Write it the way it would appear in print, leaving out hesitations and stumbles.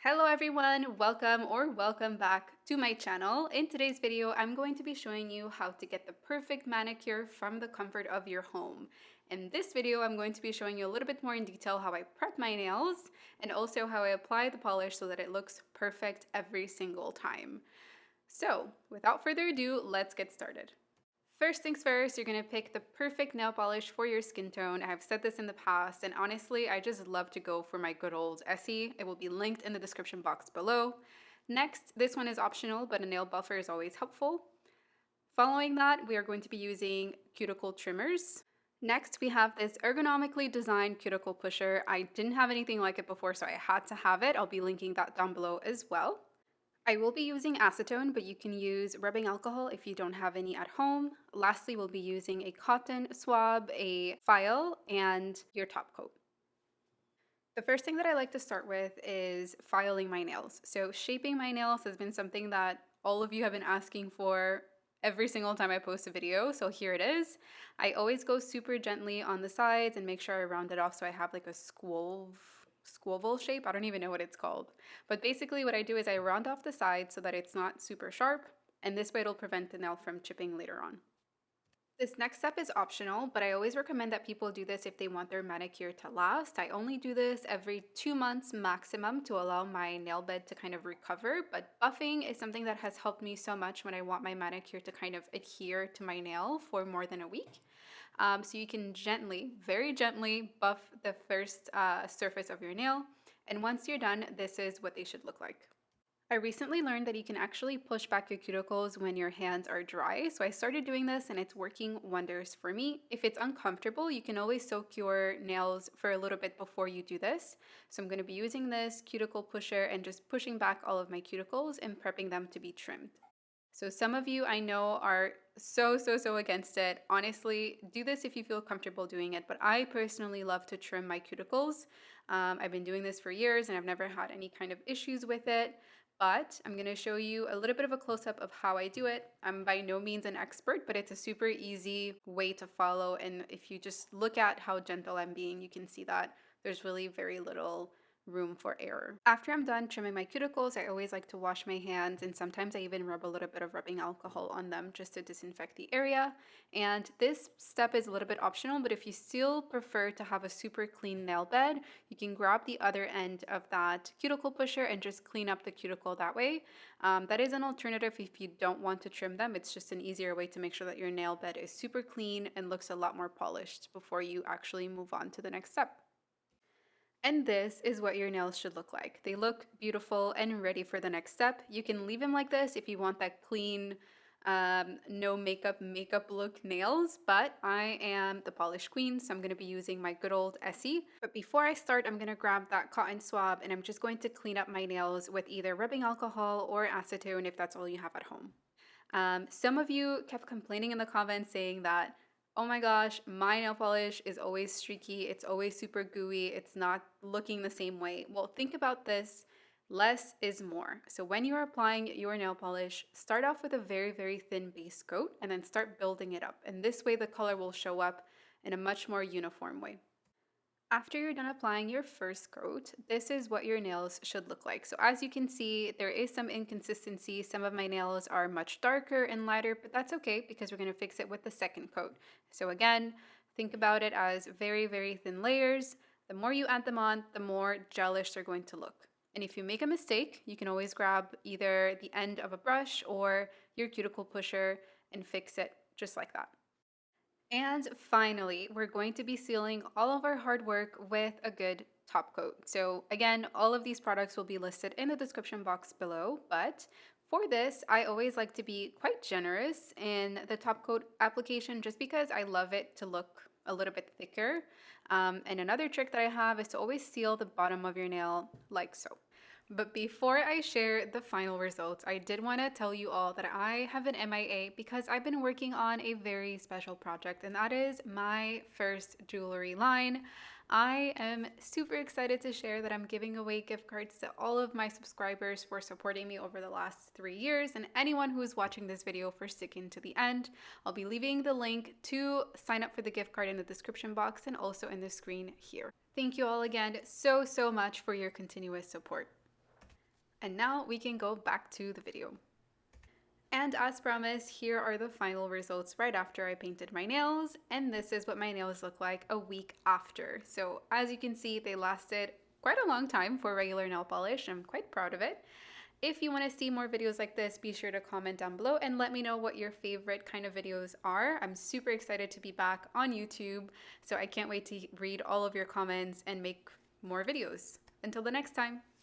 Hello everyone, welcome back to my channel. In today's video, I'm going to be showing you how to get the perfect manicure from the comfort of your home. In this video, I'm going to be showing you a little bit more in detail how I prep my nails and also how I apply the polish so that it looks perfect every single time. So without further ado, let's get started. First things first, you're going to pick the perfect nail polish for your skin tone. I've said this in the past, and honestly, I just love to go for my good old Essie. It will be linked in the description box below. Next, this one is optional, but a nail buffer is always helpful. Following that, we are going to be using cuticle trimmers. Next, we have this ergonomically designed cuticle pusher. I didn't have anything like it before, so I had to have it. I'll be linking that down below as well. I will be using acetone, but you can use rubbing alcohol if you don't have any at home. Lastly, we'll be using a cotton swab, a file, and your top coat. The first thing that I like to start with is filing my nails. So shaping my nails has been something that all of you have been asking for every single time I post a video, so here it is. I always go super gently on the sides and make sure I round it off so I have like a squoval shape. I don't even know what it's called. But basically what I do is I round off the sides so that it's not super sharp, and this way it'll prevent the nail from chipping later on. This next step is optional, but I always recommend that people do this if they want their manicure to last. I only do this every 2 months maximum to allow my nail bed to kind of recover, but buffing is something that has helped me so much when I want my manicure to kind of adhere to my nail for more than a week. So you can gently, very gently buff the first surface of your nail. And once you're done, this is what they should look like. I recently learned that you can actually push back your cuticles when your hands are dry. So I started doing this and it's working wonders for me. If it's uncomfortable, you can always soak your nails for a little bit before you do this. So I'm going to be using this cuticle pusher and just pushing back all of my cuticles and prepping them to be trimmed. So some of you I know are so against it. Honestly, do this if you feel comfortable doing it, but I personally love to trim my cuticles. I've been doing this for years and I've never had any kind of issues with it, but I'm going to show you a little bit of a close-up of how I do it. I'm by no means an expert, but it's a super easy way to follow, and if you just look at how gentle I'm being, you can see that there's really very little room for error. After I'm done trimming my cuticles, I always like to wash my hands, and sometimes I even rub a little bit of rubbing alcohol on them just to disinfect the area. And this step is a little bit optional, but if you still prefer to have a super clean nail bed, you can grab the other end of that cuticle pusher and just clean up the cuticle that way. That is an alternative if you don't want to trim them. It's just an easier way to make sure that your nail bed is super clean and looks a lot more polished before you actually move on to the next step. And this is what your nails should look like. They look beautiful and ready for the next step. You can leave them like this if you want that clean, no makeup look nails, but I am the polish queen, so I'm gonna be using my good old Essie. But before I start, I'm gonna grab that cotton swab and I'm just going to clean up my nails with either rubbing alcohol or acetone if that's all you have at home. Some of you kept complaining in the comments saying that, oh my gosh, my nail polish is always streaky, it's always super gooey, it's not looking the same way. Well, think about this. Less is more. So when you're applying your nail polish, start off with a very thin base coat and then start building it up. And this way the color will show up in a much more uniform way. After you're done applying your first coat, this is what your nails should look like. So as you can see, there is some inconsistency. Some of my nails are much darker and lighter, but that's okay because we're going to fix it with the second coat. So again, think about it as very thin layers. The more you add them on, the more gelish they're going to look. And if you make a mistake, you can always grab either the end of a brush or your cuticle pusher and fix it just like that. And finally, we're going to be sealing all of our hard work with a good top coat. So again, all of these products will be listed in the description box below, but for this, I always like to be quite generous in the top coat application just because I love it to look a little bit thicker. And another trick that I have is to always seal the bottom of your nail like so. But before I share the final results, I did want to tell you all that I have an MIA because I've been working on a very special project, and that is my first jewelry line. I am super excited to share that I'm giving away gift cards to all of my subscribers for supporting me over the last 3 years, and anyone who is watching this video for sticking to the end. I'll be leaving the link to sign up for the gift card in the description box and also in the screen here. Thank you all again so much for your continuous support. And now we can go back to the video. And as promised, here are the final results right after I painted my nails. And this is what my nails look like a week after. So as you can see, they lasted quite a long time for regular nail polish. I'm quite proud of it. If you want to see more videos like this, be sure to comment down below and let me know what your favorite kind of videos are. I'm super excited to be back on YouTube, so I can't wait to read all of your comments and make more videos. Until the next time.